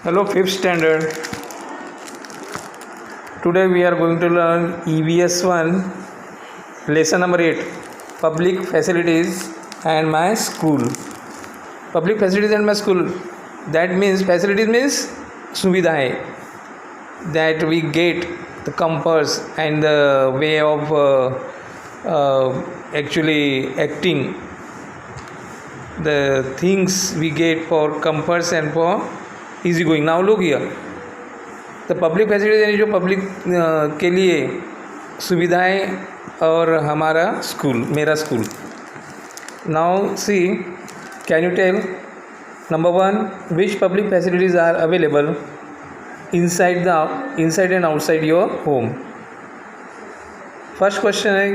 Hello, fifth standard. Today we are going to learn EVS 1, lesson number 8, public facilities and my school. Public facilities and my school. That means facilities means suvidhaएं that we get, the comforts and the way of actually acting, the things we get for comforts and for easy going. Now look here, the public facilities यानी जो public के लिए सुविधाएं और हमारा school, मेरा school. Now see, can you tell number 1 which public facilities are available inside and outside your home. First question है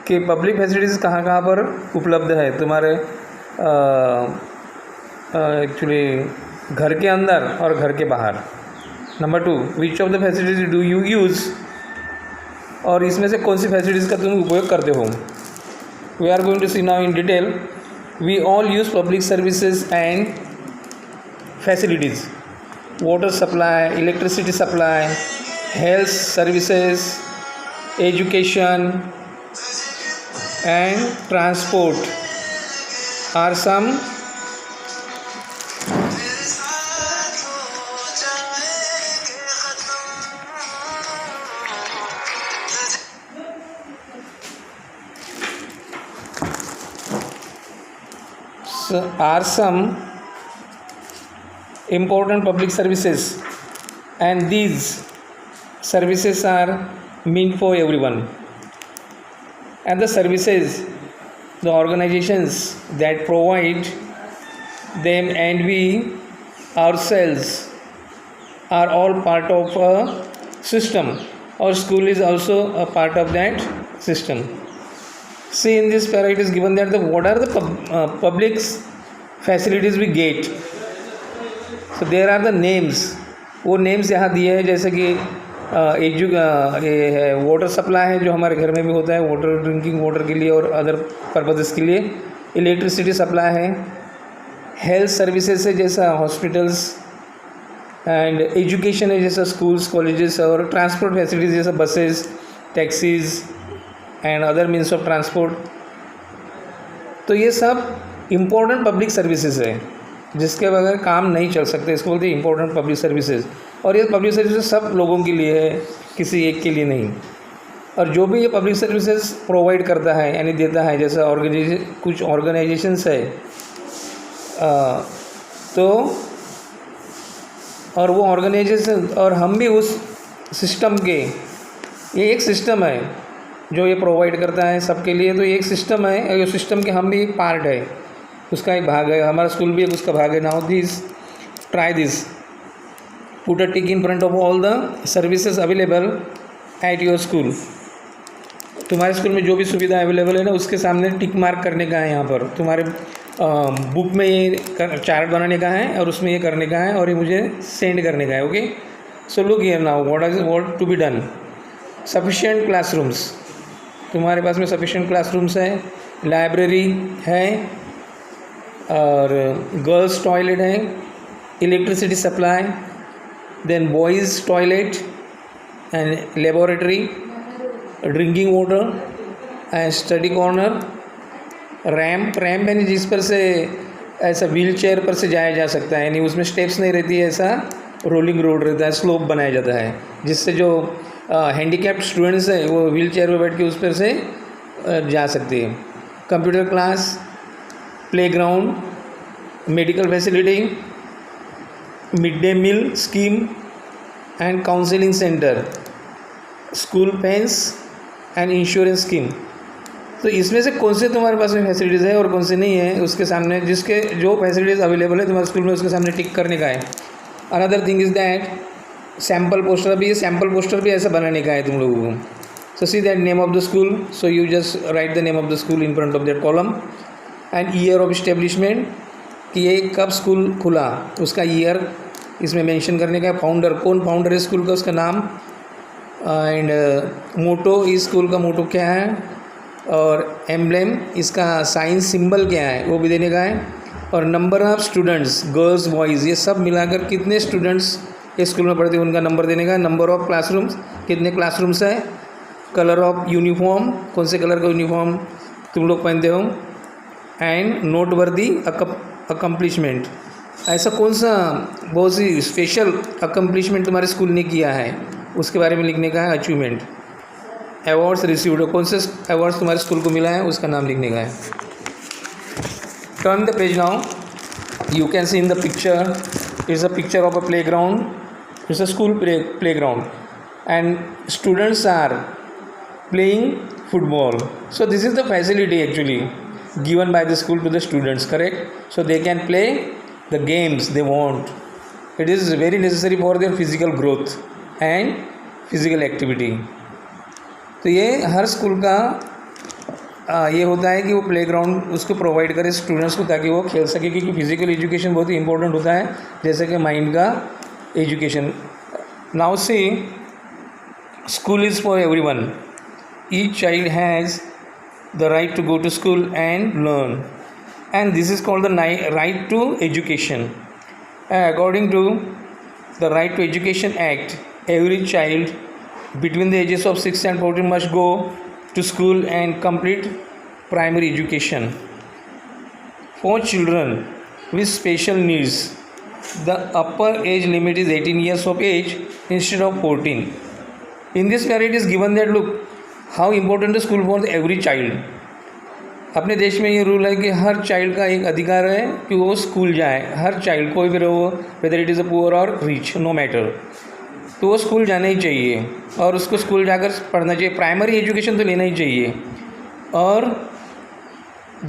कि पब्लिक फैसिलिटीज़ कहाँ कहाँ पर उपलब्ध है तुम्हारे एक्चुअली घर के अंदर और घर के बाहर. Number 2, which of the facilities do you use, और इसमें से कौन सी फैसिलिटीज़ का तुम उपयोग करते हो. We are going to see now in detail. We all use public services and facilities, water supply, electricity supply, health services, education and transport are some important public services, and these services are meant for everyone. And the services, the organizations that provide them and we ourselves are all part of a system. Our school is also a part of that system. See, in this para it is given that what are the public facilities we get. So there are the names. वो names यहाँ दिए हैं, जैसे कि ये है water supply है जो हमारे घर में भी होता है, वाटर ड्रिंकिंग वाटर के लिए और अदर पर्पज़ के लिए. इलेक्ट्रिसिटी सप्लाई है, हेल्थ सर्विसेज है जैसा हॉस्पिटल्स, एंड एजुकेशन है जैसा स्कूल्स कॉलेजेस, और ट्रांसपोर्ट फैसिलिटीज़ जैसा buses, taxis and other means of transport. तो ये सब इम्पोर्टेंट पब्लिक सर्विसेज है जिसके बगैर काम नहीं चल सकते. इसको बोलते हैं इम्पोर्टेंट पब्लिक सर्विसेज. और ये पब्लिक सर्विसेज सब लोगों के लिए है, किसी एक के लिए नहीं. और जो भी ये पब्लिक सर्विसेज प्रोवाइड करता है यानी देता है, जैसा कुछ ऑर्गेनाइजेशंस है तो, और वो ऑर्गेनाइजेशन और हम भी उस सिस्टम के, ये एक सिस्टम है जो ये प्रोवाइड करता है सबके लिए. तो ये एक सिस्टम है और ये सिस्टम के हम भी एक पार्ट है, उसका एक भाग है. हमारा स्कूल भी एक उसका भाग है. Now this, try this, put a tick in front of all the services available at your school. तुम्हारे स्कूल में जो भी सुविधा अवेलेबल है ना, उसके सामने टिक मार्क करने का है. यहाँ पर तुम्हारे बुक में ये चार्ट बनाने का है और उसमें ये करने का है और ये मुझे सेंड करने का है. Okay, so look here now what to be done. Sufficient classrooms, तुम्हारे पास में सफिशिएंट क्लासरूम्स है, लाइब्रेरी है और गर्ल्स टॉयलेट है, electricity supply, then boys toilet and laboratory, drinking water and study corner, ramp यानी जिस पर से ऐसा व्हील चेयर पर से जाया जा सकता है, यानी उसमें स्टेप्स नहीं रहती है, ऐसा रोलिंग रोड रहता है, स्लोप बनाया जाता है जिससे जो हैंडीकैप्ड स्टूडेंट्स हैं वो व्हील चेयर पर बैठ के उस पर से जा सकते हैं. Computer class, playground, medical facility, mid day meal scheme and counselling centre, school pens and insurance scheme. तो इसमें से कौन से तुम्हारे पास में फैसिलिटीज़ है और कौन से नहीं है, उसके सामने जिसके जो फैसिलिटीज़ अवेलेबल है तुम्हारे स्कूल में उसके सामने टिक करने का है. Another thing is that sample poster, भी ये सैम्पल पोस्टर भी ऐसा बनाने का है तुम लोगों को. So see that name of the school, so you just write the name of the school in front of that column and year of establishment, कि ये कब स्कूल खुला उसका ईयर इसमें मेंशन करने का है. फाउंडर, कौन फाउंडर है स्कूल का, उसका नाम, एंड मोटो, इस स्कूल का मोटो क्या है, और एम्ब्लेम, इसका साइंस सिंबल क्या है वो भी देने का है. और number of students, girls boys, ये सब मिलाकर कितने स्टूडेंट्स इस स्कूल में पढ़ते हैं उनका नंबर देने का। नंबर ऑफ़ क्लासरूम्स, कितने क्लासरूम्स हैं। कलर ऑफ यूनिफॉर्म, कौन से कलर का यूनिफॉर्म तुम लोग पहनते हो। एंड नोट वर्दी अकम्पलिशमेंट, ऐसा कौन सा बहुत सी स्पेशल अकम्पलिशमेंट तुम्हारे स्कूल ने किया है उसके बारे में लिखने का है। अचीवमेंट, अवार्ड्स रिसीव्ड, कौन से अवार्ड्स तुम्हारे स्कूल को मिला है उसका नाम लिखने का है। Turn the page now, you can see in the picture, it's a picture of a playground, it's a school playground and students are playing football. So this is the facility actually given by the school to the students, correct? So they can play the games they want. It is very necessary for their physical growth and physical activity. तो ये हर school का ये होता है कि वो play ground उसको provide करे स्टूडेंट्स को ताकि वो खेल सके, क्योंकि फिजिकल एजुकेशन बहुत ही इंपॉर्टेंट होता है जैसे कि माइंड का education. Now see, school is for everyone. Each child has the right to go to school and learn, and this is called the right to education. According to the Right to Education Act, every child between the ages of 6 and 14 must go to school and complete primary education. For children with special needs, the upper age limit is 18 years of age instead of 14. In this where it is given that look how important school for every child. अपने देश में ये rule है कि her child का एक अधिकार है कि वो स्कूल जाए. हर चाइल्ड, कोई भी रहो, whether it is a poor और रिच, नो मैटर, तो वो स्कूल जाना ही चाहिए और उसको स्कूल जाकर पढ़ना चाहिए. प्राइमरी एजुकेशन तो लेना ही चाहिए. और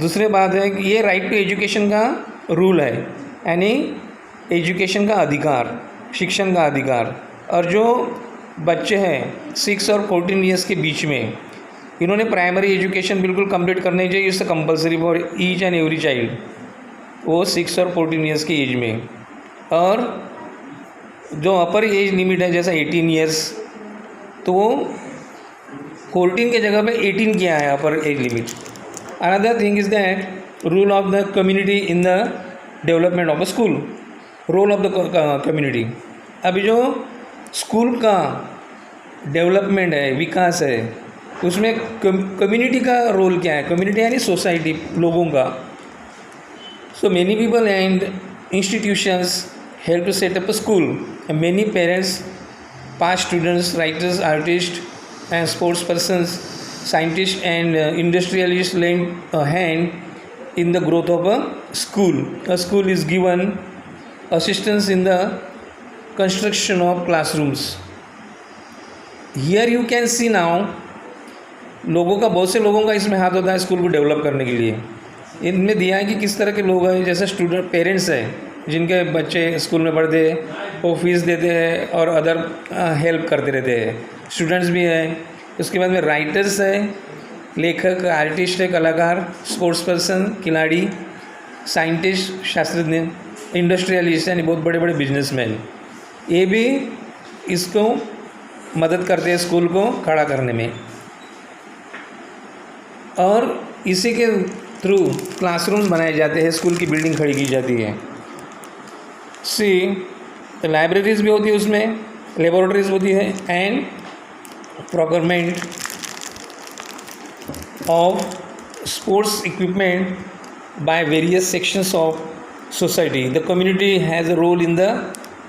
दूसरी बात है कि ये राइट टू एजुकेशन का रूल है, यानी एजुकेशन का अधिकार, शिक्षण का अधिकार. और जो बच्चे हैं 6 और 14 ईयर्स के बीच में, इन्होंने प्राइमरी एजुकेशन बिल्कुल कंप्लीट करनी चाहिए. इससे compulsory for each and every child, वो 6 और 14 ईयर्स की एज में. और जो अपर एज लिमिट है जैसा 18 ईयर्स, तो वो 14 के जगह पे 18 किया है upper age limit. Another thing is that rule of the community in the development of a school. Role of the community, अभी जो स्कूल का डेवलपमेंट है, विकास है, उसमें कम्युनिटी का रोल क्या है. कम्युनिटी यानी सोसाइटी, लोगों का. So many people and institutions help to set up a school. Many parents, past students, writers, artist and sports persons, scientist and industrialist lend a hand in the growth of a school. A school is given assistance in the construction of classrooms. Here you can see now, लोगों का, बहुत से लोगों का इसमें हाथ होता है स्कूल को डेवलप करने के लिए. इनमें दिया है कि किस तरह के लोग हैं. जैसे स्टूडेंट, पेरेंट्स हैं जिनके बच्चे स्कूल में पढ़ते हैं, वो फीस देते हैं और अदर हेल्प करते रहते हैं. स्टूडेंट्स भी हैं. उसके बाद में राइटर्स हैं, लेखक, आर्टिस्ट है, कलाकार, स्पोर्ट्स पर्सन, खिलाड़ी, साइंटिस्ट, शास्त्रज्ञ, इंडस्ट्रियलिस्ट यानी बहुत बड़े बड़े बिजनेसमैन, ये भी इसको मदद करते हैं स्कूल को खड़ा करने में. और इसी के थ्रू क्लासरूम्स बनाए जाते हैं, स्कूल की बिल्डिंग खड़ी की जाती है. सी, लाइब्रेरीज भी होती है उसमें, लेबोरेटरीज होती है, and procurement of sports equipment by various sections of society. The community has a role in the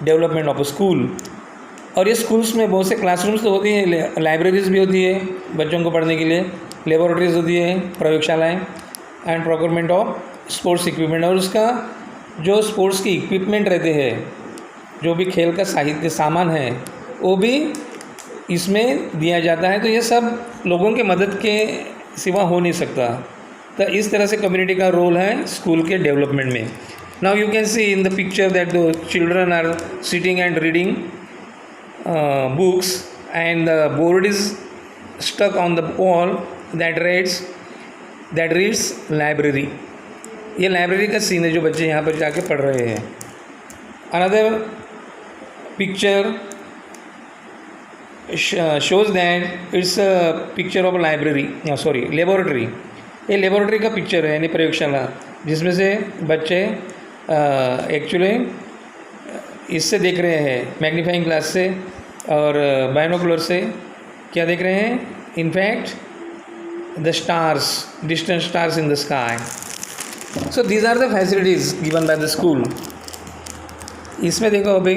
development of a school. और ये स्कूल्स में बहुत से क्लासरूम्स तो होती हैं, लाइब्रेरीज भी होती है बच्चों को पढ़ने के लिए, लेबोरेटरीज होती है, प्रयोगशालाएँ, and procurement of sports equipment. और उसका जो स्पोर्ट्स के इक्विपमेंट रहते हैं, जो भी खेल का साहित्य सामान है, वो भी इसमें दिया जाता है. तो ये सब लोगों के मदद के सिवा हो नहीं सकता. तो इस तरह से कम्युनिटी का रोल है स्कूल के डेवलपमेंट में. Now you can see in the picture that the children are sitting and reading books and the board is stuck on the wall that reads library. ये लाइब्रेरी का scene है जो बच्चे यहाँ पर जाके पढ़ रहे हैं. Another picture shows that it's a picture of a library, laboratory. ये लेबोरेटरी का पिक्चर है, यानी प्रयोगशाला. जिसमें से बच्चे एक्चुअली इससे देख रहे हैं, मैग्नीफाइंग ग्लास से और बाइनोकुलर से क्या देख रहे हैं, in fact the stars, distant stars in the sky. So these are the facilities given by the school. इसमें देखो अभी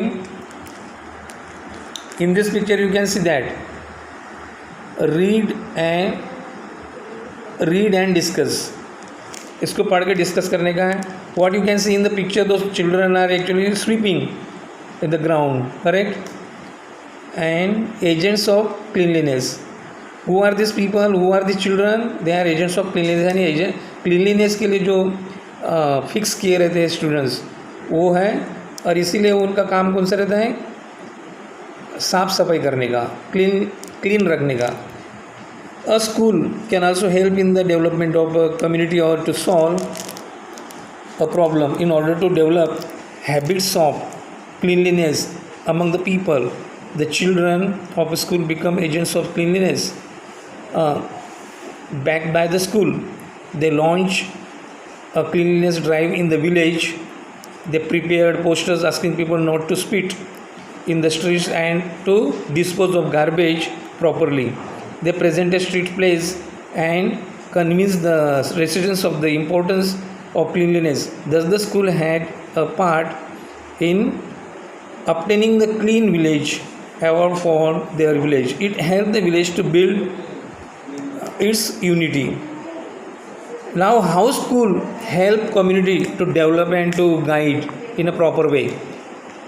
in this picture you can see that read and discuss. इसको पढ़ के डिस्कस करने का है. What you can see in the picture, दो children are actually sweeping in the ground, correct, and agents of cleanliness. Who are this people, who are this children, they are agents of cleanliness. यानी agent cleanliness के लिए जो fix किए रहते हैं students वो है, और इसीलिए उनका काम कौन सा रहता है, साफ सफाई करने का, क्लीन रखने का. A school can also help in the development of a community or to solve a problem. In order to develop habits of cleanliness among the people, the children of a school become agents of cleanliness. Backed by the school, they launch a cleanliness drive in the village. They prepared posters asking people not to spit in the streets and to dispose of garbage properly. They presented street plays and convinced the residents of the importance of cleanliness. Thus, the school had a part in obtaining the clean village award for their village. It helped the village to build its unity. Now, how school help community to develop and to guide in a proper way?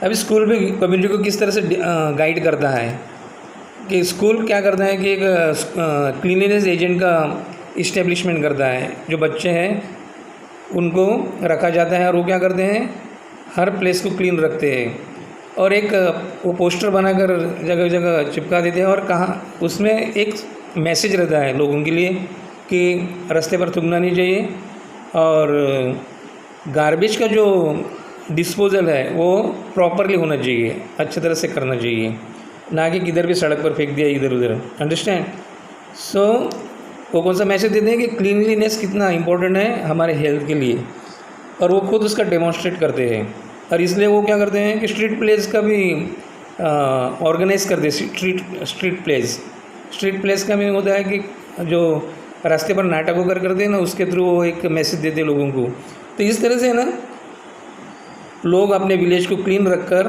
अभी school भी community को किस तरह से guide करता है कि school क्या करता है कि एक क्लीनलीनेस एजेंट का इस्टेब्लिशमेंट करता है. जो बच्चे हैं उनको रखा जाता है और वो क्या करते हैं, हर प्लेस को क्लीन रखते हैं और एक वो पोस्टर बनाकर जगह जगह चिपका देते हैं. और कहाँ उसमें एक मैसेज रहता है लोगों के लिए कि रास्ते पर थूकना नहीं चाहिए और गार्बेज का जो डिस्पोजल है वो प्रॉपरली होना चाहिए, अच्छी तरह से करना चाहिए, ना कि किधर भी सड़क पर फेंक दिया इधर उधर. अंडरस्टैंड. सो वो कौन सा मैसेज देते हैं कि क्लीनलीनेस कितना इंपॉर्टेंट है हमारे हेल्थ के लिए, और वो खुद उसका डेमोन्स्ट्रेट करते हैं. और इसलिए वो क्या करते हैं कि स्ट्रीट प्लेस का भी ऑर्गेनाइज करते हैं. स्ट्रीट प्लेस का भी होता है कि जो रास्ते पर नाटक होकर करते हैं ना, उसके थ्रू वो एक मैसेज देते हैं लोगों को. तो इस तरह से ना लोग अपने विलेज को क्लीन रखकर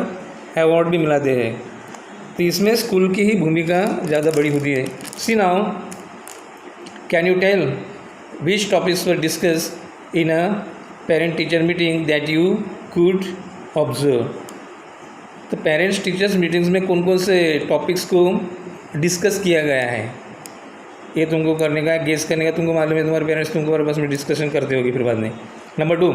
अवार्ड भी मिलाते हैं. तो इसमें स्कूल की ही भूमिका ज़्यादा बड़ी होती है. See now, can you tell which topics were discuss in a parent teacher meeting that you could observe. तो पेरेंट्स टीचर्स मीटिंग्स में कौन कौन से टॉपिक्स को डिस्कस किया गया है, ये तुमको करने का, गेस करने का. तुमको मालूम है तुम्हारे पेरेंट्स तुमको आपस में डिस्कशन करते होगी फिर बाद में. Number 2,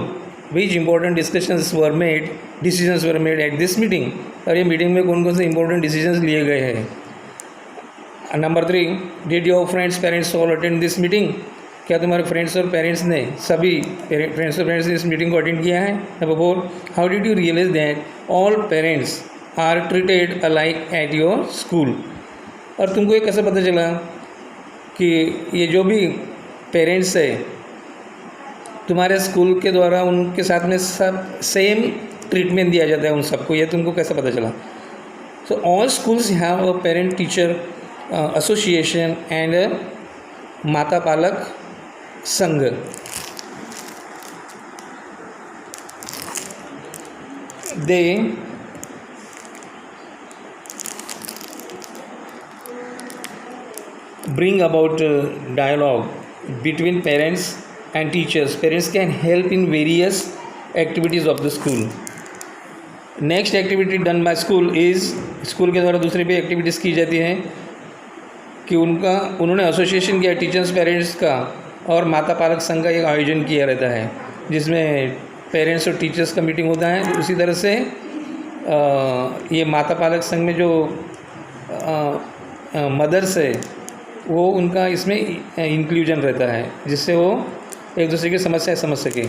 which important discussions were made, decisions were made at this meeting. और ये मीटिंग में कौन कौन से इंपॉर्टेंट डिसीजंस लिए गए हैं. Number 3, did your friends parents all attend this meeting. क्या तुम्हारे फ्रेंड्स और पेरेंट्स ने सभी फ्रेंड्स ने इस मीटिंग को अटेंड किया है. Number 4, how did you realise that all parents are treated alike at your school. और तुमको ये कैसे पता चला कि ये जो भी पेरेंट्स है तुम्हारे स्कूल के द्वारा उनके साथ में सब सेम ट्रीटमेंट दिया जाता है उन सबको, ये तुमको कैसे पता चला. So all schools have a parent teacher association and माता पालक संघ. दे bring about dialogue between parents and teachers. Parents can help in various activities of the school. Next activity done by school is, school के द्वारा दूसरी भी activities की जाती हैं कि उन्होंने एसोसिएशन किया टीचर्स पेरेंट्स का और माता पालक संघ का एक आयोजन किया रहता है जिसमें पेरेंट्स और टीचर्स का मीटिंग होता है. उसी तरह से ये माता पालक संघ में जो मदर्स है वो उनका इसमें इंक्लूजन रहता है जिससे वो एक दूसरे की समस्याएं समझ सके.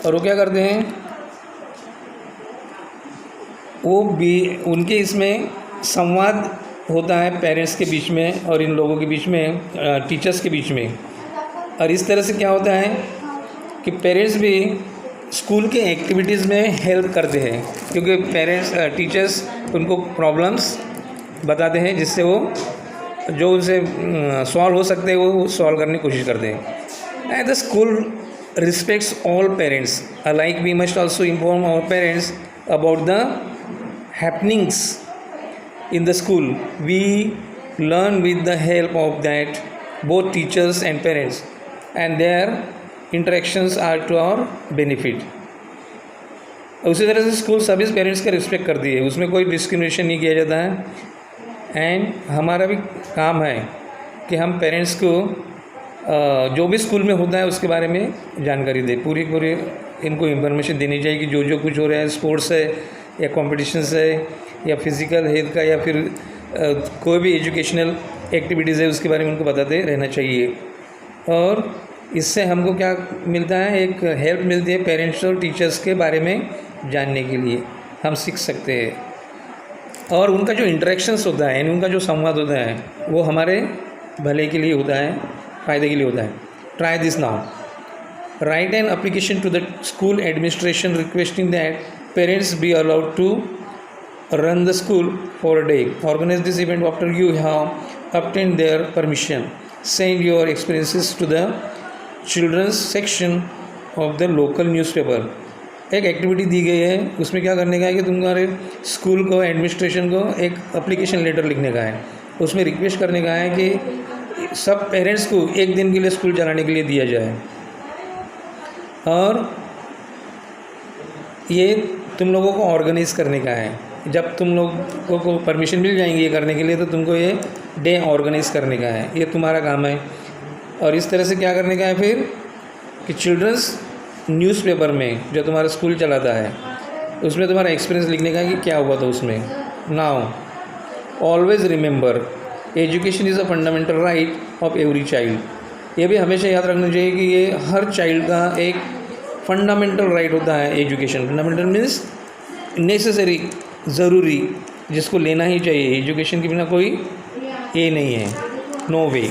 और वो क्या करते हैं, वो भी उनके इसमें संवाद होता है पेरेंट्स के बीच में और इन लोगों के बीच में, टीचर्स के बीच में. और इस तरह से क्या होता है कि पेरेंट्स भी स्कूल के एक्टिविटीज़ में हेल्प करते हैं, क्योंकि पेरेंट्स टीचर्स उनको प्रॉब्लम्स बताते हैं जिससे वो जो उनसे सॉल्व हो सकते हैं वो सॉल्व करने की कोशिश करते हैं। And the school respects all parents alike we must also inform our parents about the happenings in the school. We learn with the help of that both teachers and parents, and their interactions are to our benefit. उसी तरह से school सभी parents का respect करती है, उसमें कोई discrimination नहीं किया जाता है। एंड हमारा भी काम है कि हम पेरेंट्स को जो भी स्कूल में होता है उसके बारे में जानकारी दें, पूरी इनको इन्फॉर्मेशन देनी चाहिए कि जो कुछ हो रहा है, स्पोर्ट्स है या कॉम्पिटिशन्स है या फिज़िकल हेल्थ का या फिर कोई भी एजुकेशनल एक्टिविटीज़ है उसके बारे में उनको बताते रहना चाहिए। और इससे हमको क्या मिलता है, एक हेल्प मिलती है पेरेंट्स और टीचर्स के बारे में जानने के लिए, हम सीख सकते हैं। और उनका जो इंटरेक्शंस होता है, यानी उनका जो संवाद होता है वो हमारे भले के लिए होता है, फ़ायदे के लिए होता है। Try this now, write an application to the school administration requesting that parents be allowed to run the school for a day. Organize this event after you have obtained their permission. Send your experiences to the children's section of the local newspaper. एक activity दी गई है, उसमें क्या करने का है कि तुम्हारे स्कूल को, एडमिनिस्ट्रेशन को एक एप्लीकेशन लेटर लिखने का है। उसमें रिक्वेस्ट करने का है कि सब पेरेंट्स को एक दिन के लिए स्कूल चलाने के लिए दिया जाए, और ये तुम लोगों को ऑर्गेनाइज़ करने का है। जब तुम लोगों को परमिशन मिल जाएंगी ये करने के लिए, तो तुमको ये डे ऑर्गेनाइज़ करने का है, ये तुम्हारा काम है। और इस तरह से क्या करने का है फिर कि चिल्ड्रंस न्यूज़पेपर में जो तुम्हारा स्कूल चलाता है उसमें तुम्हारा एक्सपीरियंस लिखने का है कि क्या हुआ था उसमें। Now always remember, education is a fundamental right of every child. ये भी हमेशा याद रखना चाहिए कि ये हर चाइल्ड का एक फंडामेंटल राइट होता है एजुकेशन। फंडामेंटल मीन्स नेसेसरी, ज़रूरी, जिसको लेना ही चाहिए। एजुकेशन के बिना कोई ये नहीं है, no way.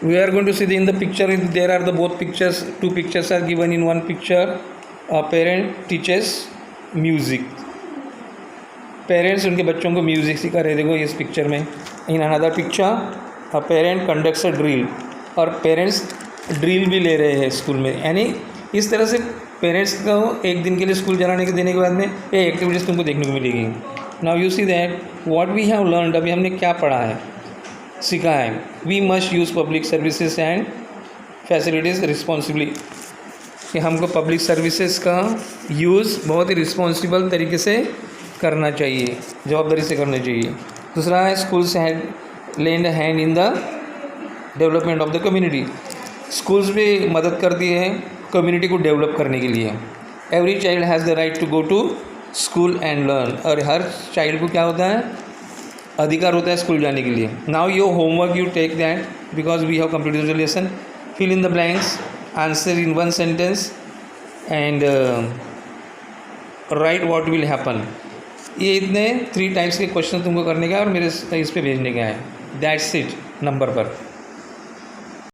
We are going to see in the picture, there are the both pictures, 2 pictures are given in 1 picture. Parent teachers music, parents उनके बच्चों को म्यूज़िक सिखा रहे, देखो इस पिक्चर में। In another picture a parent conducts a drill, और parents drill भी ले रहे हैं स्कूल में। यानी इस तरह से पेरेंट्स को एक दिन के लिए स्कूल चलाने के देने के बाद में ये एक्टिविटीज़ तुमको देखने को मिलेगी। Now you see that what we have learned, अभी हमने क्या पढ़ा है, सीखा है। We must use public services and facilities responsibly, कि हमको पब्लिक सर्विसेज का यूज़ बहुत ही रिस्पॉन्सिबल तरीके से करना चाहिए, जवाबदारी से करना चाहिए। दूसरा है schools had lend hand in the development of the community, schools भी मदद करती है कम्युनिटी को डेवलप करने के लिए। Every child has the right to go to school and learn, और हर चाइल्ड को क्या होता है, अधिकार होता है स्कूल जाने के लिए। Now your homework you take that because we have completed the lesson. Fill in the blanks, answer in 1 sentence and write what will happen. ये इतने 3 टाइप्स के क्वेश्चन तुमको करने का है और मेरे इस पे भेजने का है। दैट्स इट नंबर पर।